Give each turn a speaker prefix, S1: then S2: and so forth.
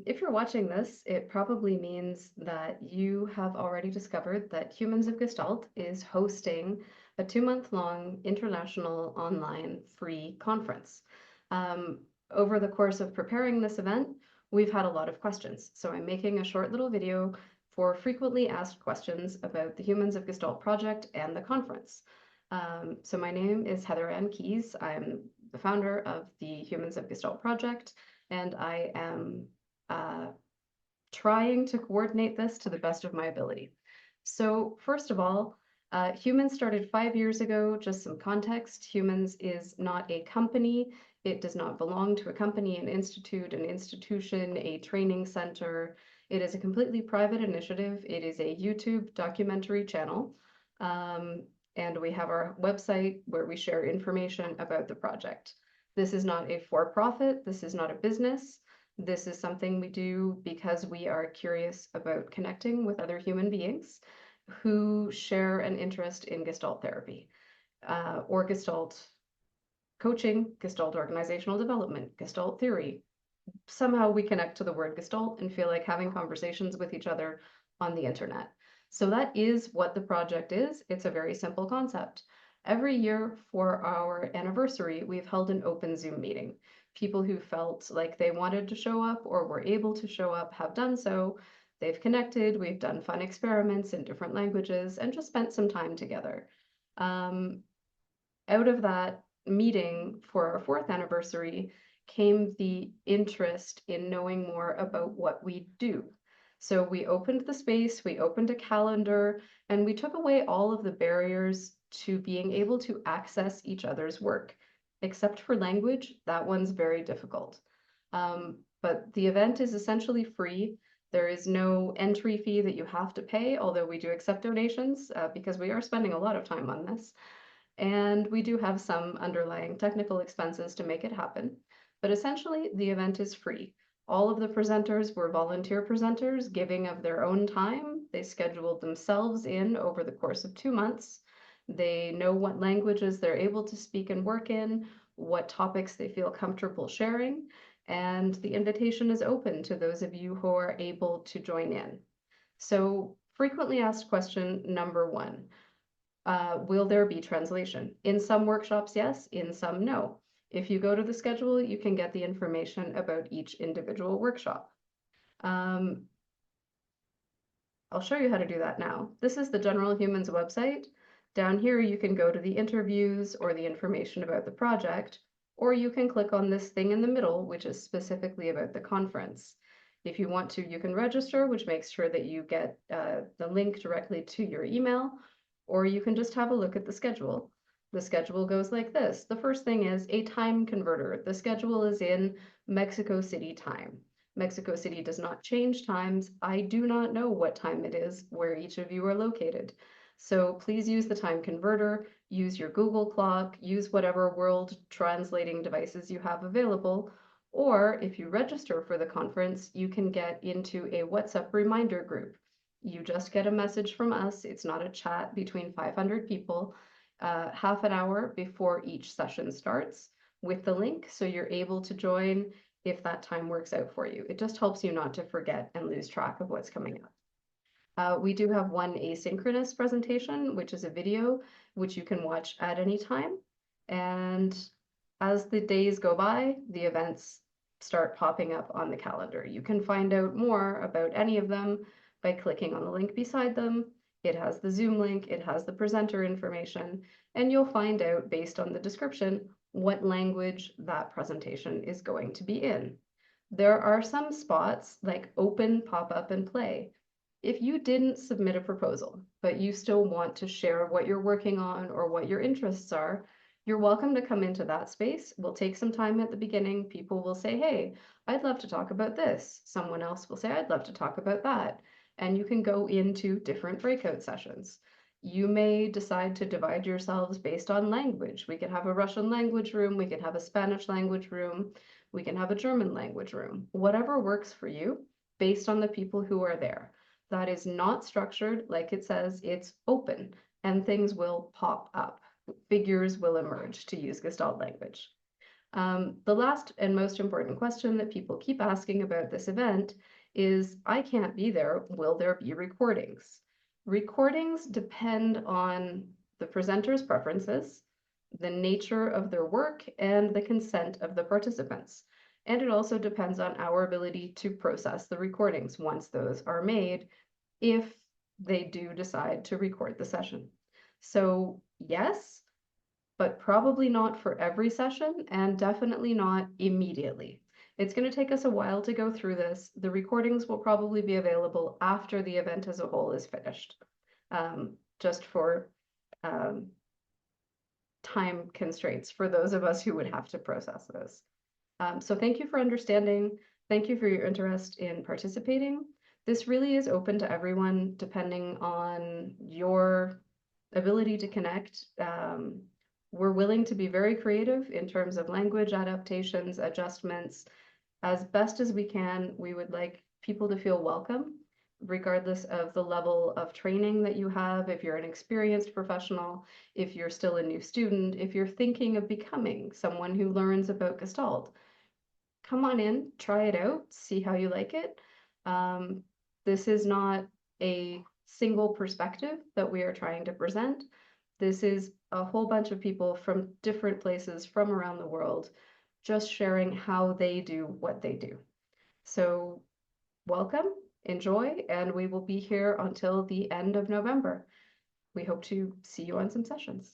S1: If you're watching this, it probably means that you have already discovered that Humans of Gestalt is hosting a 2-month-long international online free conference. Over the course of preparing this event, we've had a lot of questions. So I'm making a short little video for frequently asked questions about the Humans of Gestalt project and the conference. So my name is Heather Ann Keyes. I'm the founder of the Humans of Gestalt project, and I am trying to coordinate this to the best of my ability. So first of all, Humans started 5 years ago. Just some context, Humans is not a company. It does not belong to a company, an institute, an institution, a training center. It is a completely private initiative. It is a YouTube documentary channel. And we have our website where we share information about the project. This is not a for-profit. This is not a business. This is something we do because we are curious about connecting with other human beings who share an interest in Gestalt therapy, or Gestalt coaching, Gestalt organizational development, Gestalt theory. Somehow we connect to the word Gestalt and feel like having conversations with each other on the internet. So that is what the project is. It's a very simple concept. Every year for our anniversary, we've held an open Zoom meeting. People who felt like they wanted to show up or were able to show up have done so. They've connected, we've done fun experiments in different languages, and just spent some time together. Out of that meeting for our 4th anniversary came the interest in knowing more about what we do. So we opened the space, we opened a calendar, and we took away all of the barriers to being able to access each other's work. Except for language, that one's very difficult. But the event is essentially free. There is no entry fee that you have to pay, although we do accept donations because we are spending a lot of time on this. And we do have some underlying technical expenses to make it happen. But essentially, the event is free. All of the presenters were volunteer presenters, giving of their own time. They scheduled themselves in over the course of 2 months. They know what languages they're able to speak and work in, what topics they feel comfortable sharing, and the invitation is open to those of you who are able to join in. So, frequently asked question number 1. Will there be translation? In some workshops, yes. In some, no. If you go to the schedule, you can get the information about each individual workshop. I'll show you how to do that now. This is the General Humans website. Down here, you can go to the interviews or the information about the project, or you can click on this thing in the middle, which is specifically about the conference. If you want to, you can register, which makes sure that you get the link directly to your email, or you can just have a look at the schedule. The schedule goes like this. The first thing is a time converter. The schedule is in Mexico City time. Mexico City does not change times. I do not know what time it is where each of you are located. So please use the time converter, use your Google clock, use whatever world translating devices you have available, or if you register for the conference, you can get into a WhatsApp reminder group. You just get a message from us. It's not a chat between 500 people, half an hour before each session starts with the link, so you're able to join if that time works out for you. It just helps you not to forget and lose track of what's coming up. We do have one asynchronous presentation, which is a video, which you can watch at any time. And as the days go by, the events start popping up on the calendar. You can find out more about any of them by clicking on the link beside them. It has the Zoom link, it has the presenter information, and you'll find out based on the description what language that presentation is going to be in. There are some spots like open, pop up, and play. If you didn't submit a proposal, but you still want to share what you're working on or what your interests are, you're welcome to come into that space. We'll take some time at the beginning. People will say, hey, I'd love to talk about this. Someone else will say, I'd love to talk about that. And you can go into different breakout sessions. You may decide to divide yourselves based on language. We could have a Russian language room, we could have a Spanish language room, we can have a German language room. Whatever works for you based on the people who are there. That is not structured, like it says, it's open, and things will pop up. Figures will emerge, to use Gestalt language. The last and most important question that people keep asking about this event is, I can't be there, will there be recordings? Recordings depend on the presenter's preferences, the nature of their work, and the consent of the participants. And it also depends on our ability to process the recordings once those are made, if they do decide to record the session. So yes, but probably not for every session and definitely not immediately. It's going to take us a while to go through this. The recordings will probably be available after the event as a whole is finished, just for um, time constraints for those of us who would have to process those. So thank you for understanding. Thank you for your interest in participating. This really is open to everyone, depending on your ability to connect. We're willing to be very creative in terms of language adaptations, adjustments. As best as we can, we would like people to feel welcome, regardless of the level of training that you have. If you're an experienced professional, if you're still a new student, if you're thinking of becoming someone who learns about Gestalt, come on in, try it out, see how you like it. This is not a single perspective that we are trying to present. This is a whole bunch of people from different places from around the world, just sharing how they do what they do. So welcome, enjoy, and we will be here until the end of November. We hope to see you on some sessions.